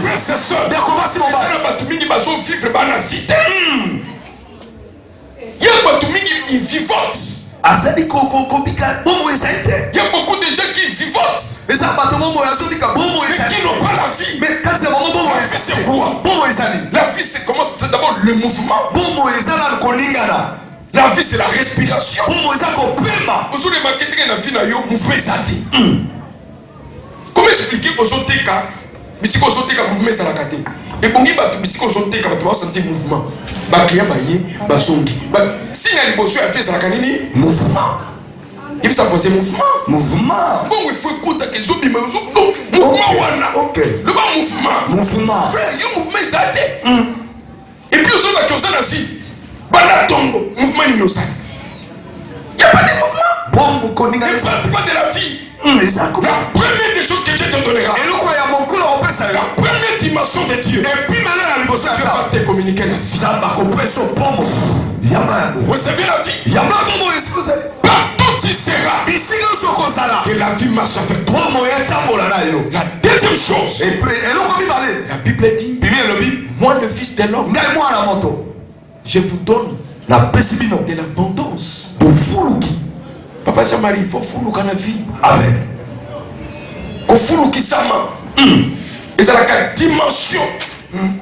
frères et sœurs, il y a beaucoup de gens qui vivotent, mais qui n'ont pas la vie. La vie c'est quoi? La vie c'est comment? C'est d'abord le mouvement. La vie c'est la respiration. Vous avez remarqué que la vie n'a pas mouvement. Comment expliquer aux autres cas? Mais si vous avez un mouvement, ça l'a gâté. Et pour nous, si vous avez un mouvement, si il y a des choses à faire, ça l'a gagné. Mouvement. Et puis ça faisait mouvement. Mouvement. Bon, il faut écouter que les autres mouvement. Ok. Le bon mouvement. Mouvement. Frère, il y a un mouvement, ça a été. Et puis aux autres qui ont la vie, mouvement, il n'y a pas de mouvement. Bon, vous connaissez pas de la vie. La première des choses que Dieu te donnera, la première dimension de Dieu, Dieu va te communiquer la vie. Recevez la vie. Partout tu seras, que la vie marche avec toi. La deuxième chose, la Bible dit, moi le Fils de l'homme, je vous donne de l'abondance. Papa Jean-Marie, il faut fouler dans la vie. Amen. Il faut fouler qui s'ama. Et c'est la dimension.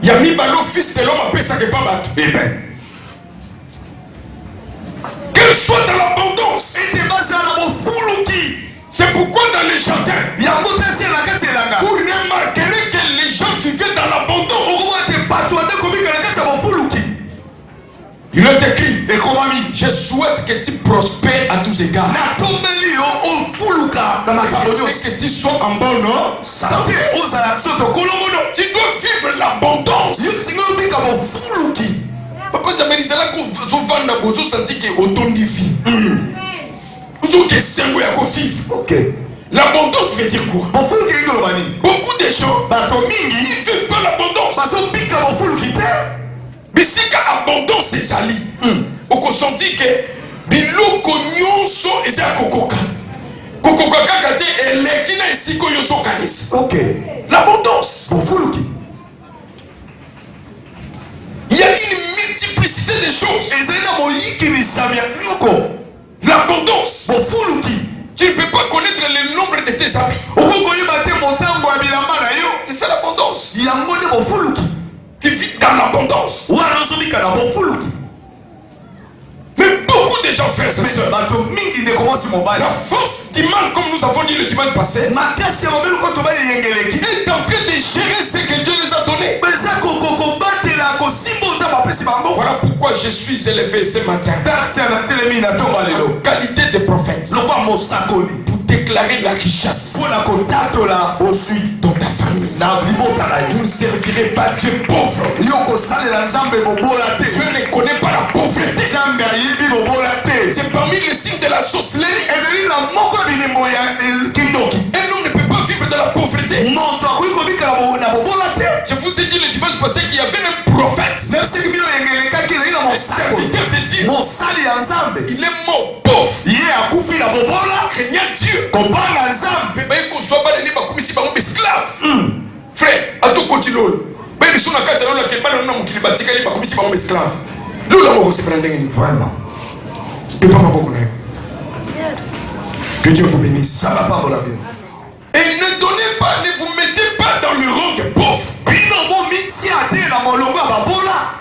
Il y a mis le Fils de l'homme à paix, ça n'est pas battu. Amen. Qu'elle soit dans l'abondance. C'est pourquoi dans les jardins, vous remarquerez que les gens vivaient dans l'abondance. Il est écrit, je souhaite que tu prospères à tous égards. Et que tu sois en bonne santé. Tu dois vivre l'abondance. Papa, j'avais dit là que vous vendez vous sentez que autant de vie. Vous que c'est un ok. L'abondance veut dire quoi? Beaucoup de gens, ils ne vivent pas l'abondance. Mais si l'abondance est sali, on senti que biloko nyonso eza kokoka. Kokoka kakate elekina esiko yoso kanisi. Ok. L'abondance. Il y a une multiplicité de choses. L'abondance. Tu ne peux pas connaître le nombre de tes amis. C'est ça l'abondance. Tu vis dans l'abondance. Mais beaucoup de gens, frères et sœurs, la force du mal, comme nous avons dit le dimanche passé, est en train de gérer ce que Dieu les a donné. Voilà pourquoi je suis élevé ce matin en qualité de prophète pour déclarer la richesse dans ta famille. Vous ne servirez pas Dieu pauvre. Dieu ne connaît pas la pauvreté. C'est parmi les signes de la sorcellerie. Un homme ne peut pas vivre de la pauvreté. Je vous ai dit le dimanche passé qu'il y avait un prophète, un serviteur de Dieu. Il est mort pauvre, craignant Dieu. Mais il soit pas esclave. Frère, à tout continue. Vraiment. Que Dieu vous bénisse. Ça va pas dans la vie. Et ne donnez pas, ne vous mettez pas dans le rang de pauvre.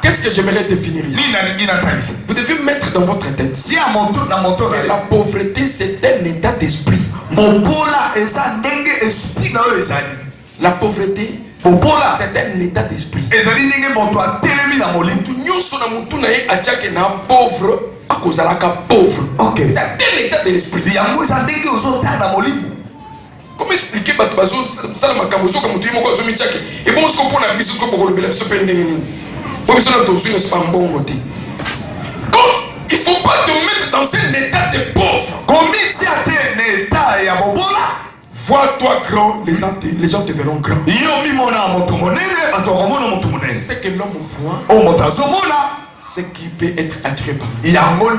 Qu'est-ce que j'aimerais définir ici? Vous devez mettre dans votre tête que la pauvreté c'est un état d'esprit. La pauvreté c'est un état d'esprit. Okay. C'est un état de l'esprit. Comment expliquer quand il faut pas te mettre dans un état de pauvre. Vois-toi grand, les gens te verront grand. C'est ce que l'homme voit, ce qui peut être attiré par lui. On ne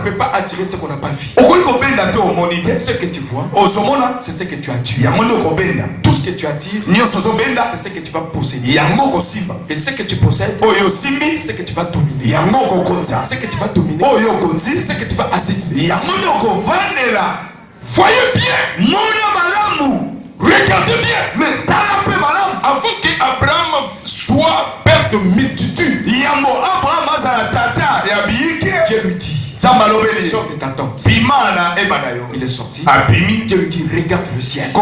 peut pas attirer ce qu'on n'a pas vu. Ce que tu vois, c'est ce que tu as tué. Tout ce que tu attires, c'est ce que tu vas posséder. Et ce que tu possèdes, c'est ce que tu vas dominer. Ce que tu vas dominer, c'est ce que tu vas assédiner. Voyez bien, regardez bien, avant qu'Abraham soit père de multitude, Dieu lui dit, sors de ta tente. Il est sorti. Dieu lui dit, regarde le ciel.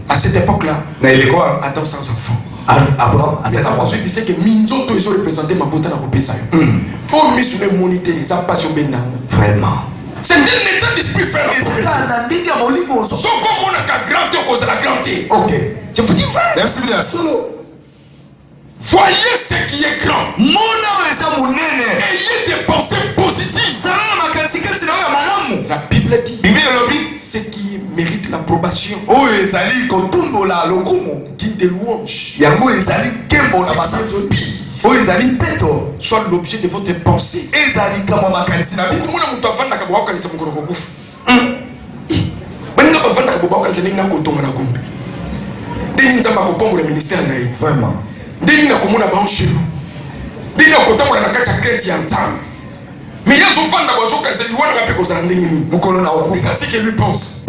À cette époque-là, Adam sans enfant. Il sait que Minzoto ils ont représenté ma beauté dans le pays. Oh, mais sur les monités, ils ont passion bien. Vraiment. C'est un état d'esprit frère. Son comme on a qu'à grandir cause de la grandeur. Ok. Je vous dis frère. Merci bien. Voyez ce qui est grand. Ayez des pensées positives. La Bible dit ce qui mérite l'approbation. Digne de louange. Soit l'objet de votre pensée. Vraiment. Mais c'est ce que lui pense.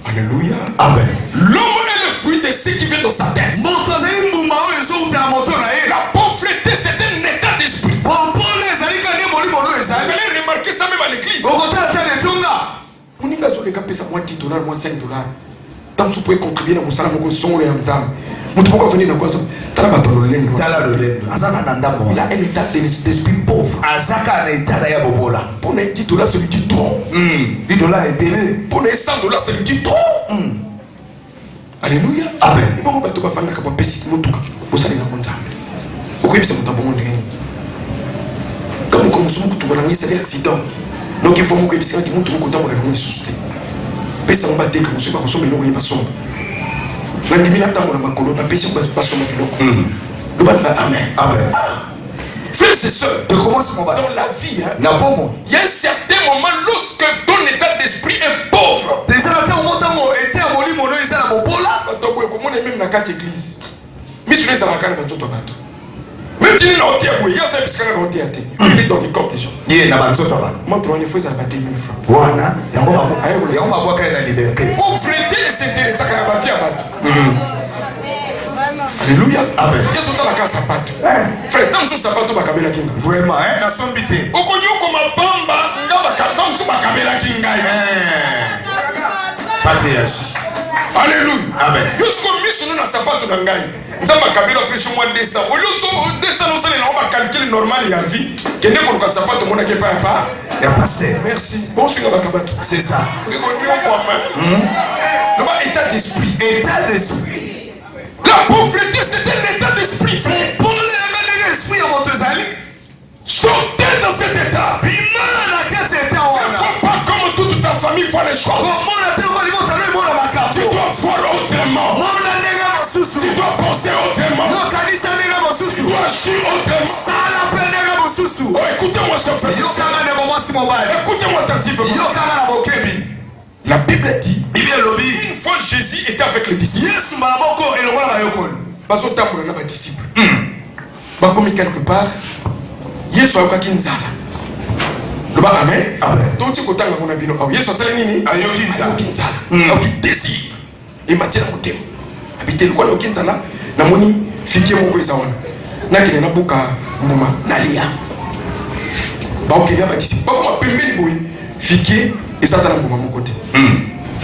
Alléluia. Amen. L'homme est le fruit de ce qui vient dans sa tête. La pauvreté, c'est un état d'esprit. Vous allez remarquer ça même à l'église. Moi, 5 $. Tant que vous pouvez contribuer dans mon salaire, vous pouvez venir dans quoi ça? Il a un état d'esprit pauvre. Pour les 10 $, c'est lui dit trop. 10 $ est payé. Pour les 100 $, c'est lui dit trop. Alléluia. Amen. Donc il faut que vous puissiez pesa mbate ka muso ba koso meloko ye basomo na ndimi na tango na makolo na pesa basomo biloko amen amen. Frères et sœurs, dans la vie, il y a un certain moment lorsque ton état d'esprit est pauvre. Même si il y a dans le corps des gens. Montre-moi, il faut ça 2000 francs. Faut fréter et s'intéresser à la vie à battre. Alléluia. Amen. Il y a ce temps la casse à battre. Frère, tant que ça va tout bakabela kinga. Vraiment, hein, na sombité. Okonyo koma bamba, ngaba katam su bakabela kinga. Patriarche. Alléluia. Amen. Jusqu'au mis nous na sapato na ngai. Nzamba kabela peso moi 200. Oloso 200 no sale na ba calcul normal ya vie. Kende ko ka sapato mona ke pa pa. Ya pasteur. Merci. Bon sur na bakabato. C'est ça. Okonyo koma. Le bas état d'esprit. État d'esprit. La pauvreté, c'est un état d'esprit, frère. Pour l'esprit à votre zali, sortez dans cet état. Il ne faut pas comme toute ta famille voir les choses. Tu dois voir autrement. Tu dois penser autrement. Tu dois agir autrement. Oh, écoutez-moi, cher frère. Écoutez-moi attentivement. La Bible dit, une fois Jésus était avec les disciples. Comme quelque part, Jésus a eu Kinzala. Amen. Donc tu peux mon abino. Jésus a eu Kinzala. Il désire. Il m'a dit habiter le coin de Kinzala. Namoni fiki mo kweza wana. Na kile na buka mbuma nalia. Ba okenya ba disciples. Ba ko pembeni boy fiki et ça dans mon côté.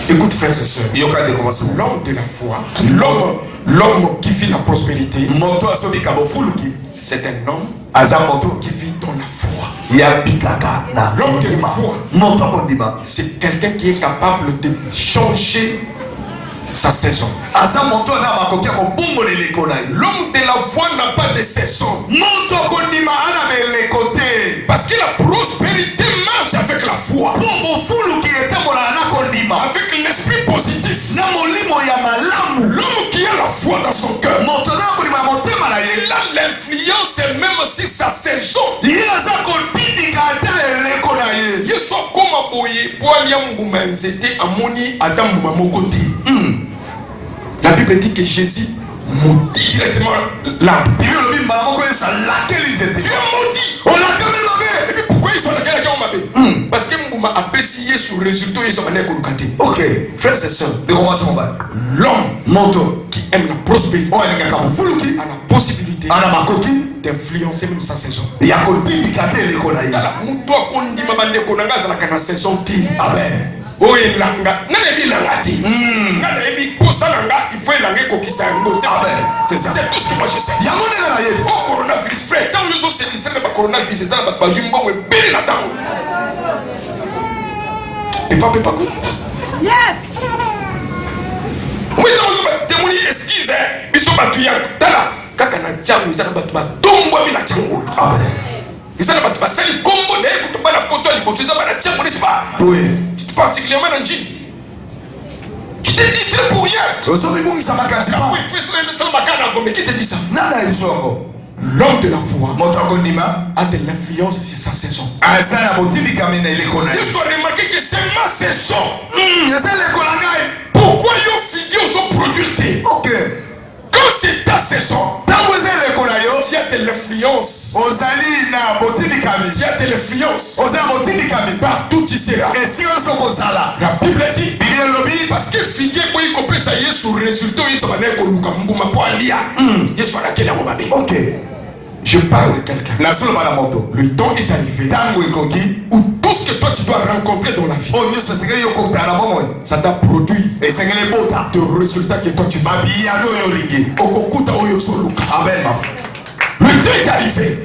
Écoute frères et sœurs, l'homme de la foi, l'homme qui vit la prospérité, c'est un homme qui vit dans la foi. L'homme de la foi, c'est quelqu'un qui est capable de changer sa saison. L'homme de la foi n'a pas de saison. Parce que la prospérité marche avec la foi. Avec l'esprit positif. L'homme qui a la foi dans son cœur, il a influence même si sa saison. Yesu Yesu koma boye poalia mbuma nzete amoni ata mbuma moko te. La Bible dit que Jésus maudit directement l'arbre. Tu es maudit. On l'a quand même mauvais. Et puis pourquoi ils sont là parce que mbuma a payé sur résultat ils sont venus kolukate. Ok, frères et sœurs, l'homme qui aime la prospérité a la possibilité d'influencer même sa saison. Amen. Oh elanga nana bilanga ti nana ebi posalanga il faut elanga kokisa ngo c'est tout ce que moi je sais oh coronavirus frère tant les autres c'est le coronavirus c'est ça ba jumbo we belle la tango pepa yes oui donc témoigner excuse biso batuya tala kaka na jango ça ba tombo bi la jango amen ça ba basali kombo de kutuba na poto liboto ça ba na jango n'est pas oui particulièrement dans Dieu. Tu te distrais pour rien. Oui, frère, mais qui te dit ça? L'homme de la foi a de l'influence sur sa saison. Il faut remarquer que c'est ma saison. Pourquoi ils figure sont produits? Ok. Quand c'est ta saison, tu as de l'influence. Tu as de l'influence. Partout tu seras. La Bible dit parce que figure pour y couper ça y est sur résultat ils sont venus pour ok. Je parle de quelqu'un. Le temps est arrivé où tout ce que toi tu dois rencontrer dans la vie, ça t'a produit de résultats que toi tu vas. Amen. Le temps est arrivé.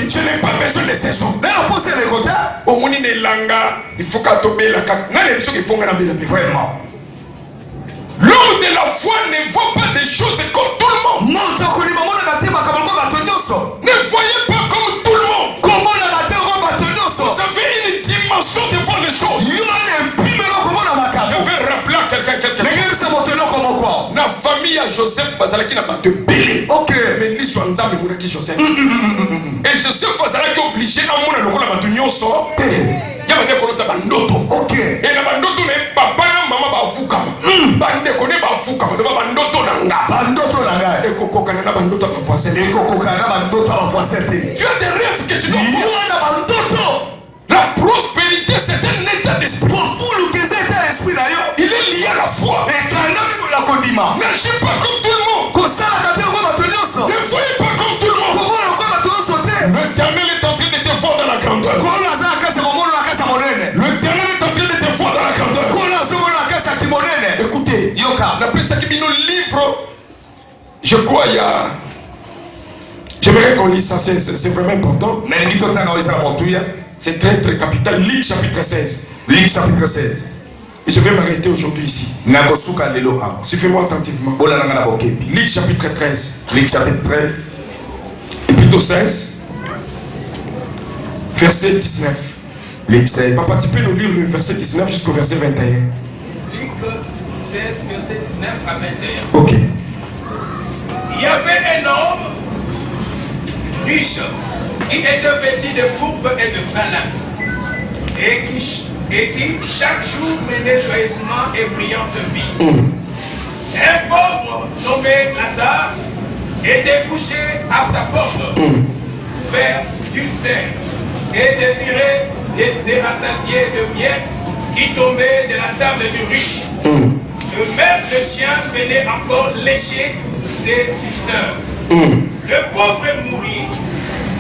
Je n'ai pas besoin de saison. Au monde de langa, il faut qu'à tomber la carte. Vraiment. L'homme de la foi ne voit pas des choses comme tout le monde. Ne voyez pas comme tout le monde. Vous avez une dimension devant les choses. Je vais rappeler à quelqu'un quelque chose. La famille à Joseph Bazalaki n'a pas de belé. Ok. Mais lui soit nzambe mounaki Joseph. Et Joseph Bazalaki obligé à mon lokola batunyo so. Ya bande kolota bandoto. Ok. Et la bandoto ne papa na maman ba fuka. Bande kone ba fuka ba bandoto nanga. Bandoto nanga. Et koko kana na bandoto ba voisin. Et koko kana bandoto ba voisin. Tu as des rêves que tu dois voir. La prospérité c'est un état d'esprit. Il est lié à la foi. N'agis pas comme tout le monde. Ne voyez pas comme tout le monde. L'Éternel est en train de te voir dans la grandeur. L'Éternel est en train de te voir dans la grandeur. Écoutez, la personne qui nous livre, je crois il y a... J'aimerais qu'on lise ça, c'est vraiment important. C'est très très capital. Luc chapitre 16. Luc chapitre 16. Et je vais m'arrêter aujourd'hui ici. Suivez-moi attentivement. Luc chapitre 13. Luc chapitre 13. Et plutôt 16. Verset 19. Luc 16. Papa, tu peux nous lire le verset 19 jusqu'au verset 21. Luc 16, verset 19 à 21. Ok. Il y avait un homme riche qui était vêtu de pourpre et de fin lin et qui chaque jour menait joyeusement et brillante vie. Un pauvre nommé Lazare était couché à sa porte, couvert d'ulcères et désirait de se rassasier de miettes qui tombaient de la table du riche. Même le chien venait encore lécher ses ulcères. Le pauvre mourit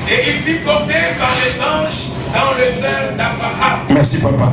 et il fut porté par les anges dans le sein d'Abraham. Merci papa.